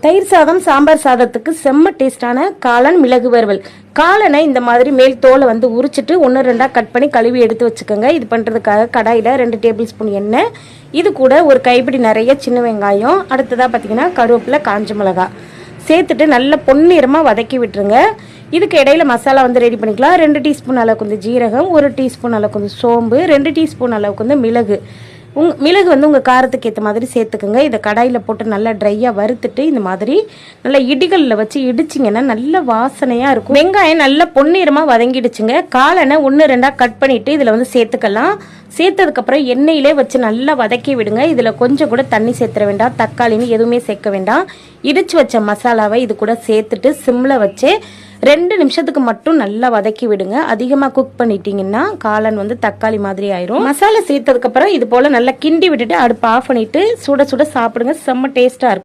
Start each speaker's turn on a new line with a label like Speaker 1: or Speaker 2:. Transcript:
Speaker 1: தயிர் சாதம் சாம்பார் சாதத்துக்கு செம்ம டேஸ்டான காளான் மிளகு வறுவல். காளானை இந்த மாதிரி மேல் தோலை வந்து உரிச்சிட்டு 1-2 கட் பண்ணி கழுவி எடுத்து வச்சுக்கோங்க. இது பண்ணுறதுக்காக கடாயில் 2 டேபிள் ஸ்பூன் எண்ணெய், இது கூட ஒரு கைப்பிடி நிறைய சின்ன வெங்காயம், அடுத்ததாக பார்த்தீங்கன்னா கருவேப்பிலை, காஞ்ச மிளகாய் சேர்த்துட்டு நல்லா பொன்னிறமாக வதக்கி விட்டுருங்க. இதுக்கு இடையில மசாலா வந்து ரெடி பண்ணிக்கலாம். 2 டீஸ்பூன் அளவுக்கு வந்து ஜீரகம், 1 டீஸ்பூன் அளவுக்கு வந்து சோம்பு, 2 டீஸ்பூன் அளவுக்கு வந்து மிளகு. மிளகு வந்து உங்கள் காரத்துக்கு ஏற்ற மாதிரி சேர்த்துக்குங்க. இதை கடாயில் போட்டு நல்லா ட்ரையாக வறுத்துட்டு இந்த மாதிரி நல்லா இடிகளில் வச்சு இடிச்சிங்கன்னா நல்ல வாசனையாக இருக்கும். வெங்காயம் நல்லா பொன்னிறமாக வதங்கிடுச்சுங்க. காளானை 1-2 கட் பண்ணிவிட்டு இதில் வந்து சேர்த்துக்கலாம். சேர்த்ததுக்கப்புறம் எண்ணெயிலே வச்சு நல்லா வதக்கி விடுங்க. இதில் கொஞ்சம் கூட தண்ணி சேர்த்துற வேண்டாம், தக்காளின்னு எதுவுமே சேர்க்க வேண்டாம். இடித்து வச்ச மசாலாவை இது கூட சேர்த்துட்டு சிம்மில் வச்சு 2 நிமிஷத்துக்கு மட்டும் நல்லா வதக்கி விடுங்க. அதிகமாக குக் பண்ணிட்டீங்கன்னா காளான் வந்து தக்காளி மாதிரி ஆயிரும். மசாலா சேர்த்ததுக்கப்புறம் இது போல் நல்லா கிண்டி விட்டுட்டு அடுப்பு ஆஃப் பண்ணிட்டு சுட சுட சாப்பிடுங்க. செம்ம டேஸ்ட்டாக இருக்கும்.